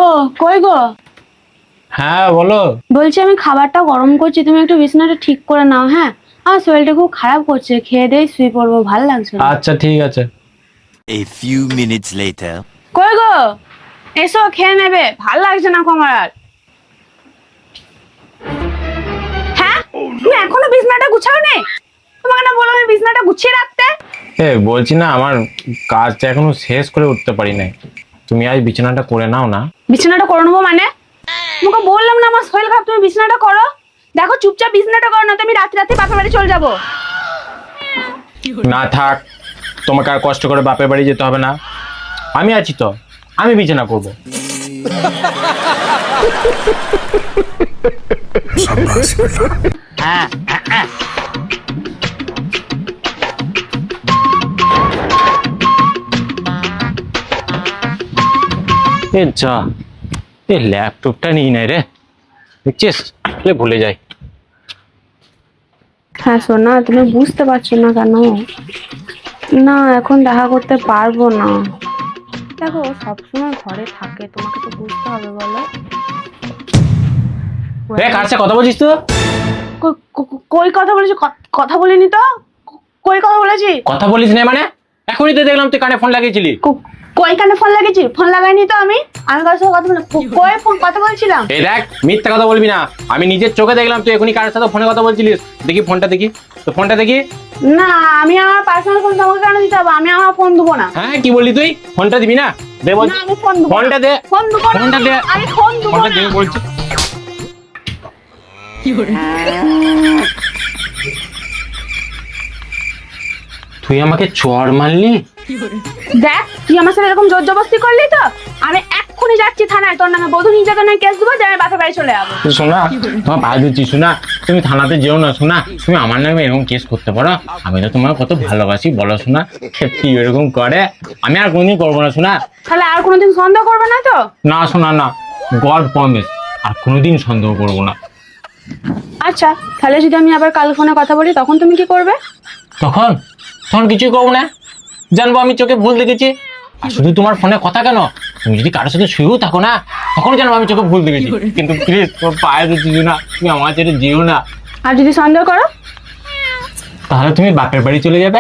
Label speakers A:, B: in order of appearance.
A: ও কই গো?
B: হ্যাঁ বলো।
A: বলছি আমি খাবারটা গরম করছি, তুমি একটু বিছানাটা ঠিক করে নাও। হ্যাঁ, আমার শরীরটা খুব খারাপ করছে, খেয়ে দিয়ে শুয়ে পড়বো, ভালো লাগছে না।
B: আচ্ছা ঠিক আছে।
C: A few minutes later.
A: কই গো, এসো খেয়ে নেবে, ভাল লাগছে না আমার আর। হ্যাঁ, তুমি এখনো বিছানাটা গুছাও নি? তোমাকে না বললাম আমি বিছানাটা গুছিয়ে রাখতে?
B: বলছি না আমার কাজটা এখনো শেষ করে উঠতে পারি নাই, তুমি আজ বিছানাটা করে নাও না।
A: বিছানাটা করে নেবো মানে? তোমাকে বললাম না আমার শরীর খারাপ, তুমি বিছানাটা করো। দেখো চুপচাপ বিছানাটা করো, না তো আমি রাতে রাতে বাপের বাড়ি চলে যাবো।
B: না থাক, তোমাকে আর কষ্ট করে বাপের বাড়ি যেতে হবে না, আমি আছি তো, আমি বিছানা করবো। যা, এই ল্যাপটপটা নিই নাই রে, দেখছিস ভুলে যাই।
A: হ্যাঁ সোনা, তুমি বুঝতে পারছো না কেন? না এখন দেখা করতে পারবো না। দেখো সবসময় ঘরে থাকে, তোমাকে তো বুঝতে হবে বলো।
B: কার সাথে কথা বলছিস তো?
A: কই কথা বলেছি? কথা বলিনি তো। কই কথা বলেছি?
B: কথা বলিস না মানে? এখনই তো দেখলাম তুই কানে ফোন লাগিয়েছিলি।
A: কই কানে ফোন লাগিয়েছি? ফোন লাগাইনি তো আমি। আমি কার সাথে কথা বলি? কই ফোন কথা বলছিলাম?
B: এই দেখ, মিথ্যা কথা বলবি না, আমি নিজের চোখে দেখলাম তুই এখনই কার সাথে ফোনে কথা বলছিলিস। দেখি ফোনটা, দেখি তো ফোনটা দেখি।
A: না, আমি আমার পার্সোনাল ফোন তোমাকে কেন দিতে হবে? আমি আমার ফোন দেবো না।
B: হ্যাঁ কি বললি তুই? ফোনটা দিবি না? দে বল।
A: না, আমি ফোন দেবো না।
B: ফোনটা দে।
A: ফোন দেবো না।
B: ফোনটা দে।
A: আমি ফোন দেবো
B: ফোনটা
A: না।
B: দে বলছি। তুই আমাকে চড় মারলি?
A: দেখ তুই আমার সাথে এরকম জোর জবরদস্তি করলি তো, আমি এক্ষুনি যাচ্ছি থানায়, তোর নামে বধূ নির্যাতনের কেস দেবো, যে আমি বাপের বাড়ি চলে যাবো।
B: শোনা, তোমার পা দিচ্ছি, শোনা তুমি থানাতে যেও না। শোনা, তুমি আমার নামে এরকম কেস করতে পারো? আমি তো তোমার কত ভালোবাসি বলো। শোনা, কি এরকম করে? আমি আর কোনদিন করবো না। শোনা,
A: তাহলে আর কোনোদিন সন্দেহ করবে না তো?
B: না শোনা না, গড প্রমিস আর কোনোদিন সন্দেহ করবো না।
A: আচ্ছা, তাহলে যদি আমি আবার কাল ফোনে কথা বলি তখন তুমি কি করবে?
B: তখন তখন কিছুই করবো না, জানবো আমি চোখে ভুল দেখেছি। আর শুধু তোমার ফোনে কথা কেন, তুমি যদি কারোর সাথে শুয়েও থাকো না, তখন জানবো আমি চোখে ভুল দেখেছি। কিন্তু প্লিজ তোমার পায়ে দিচ্ছি না, তুমি আমার ছেড়ে যেও না।
A: আর যদি সন্দেহ করো?
B: তাহলে তুমি বাপের বাড়ি চলে যাবে।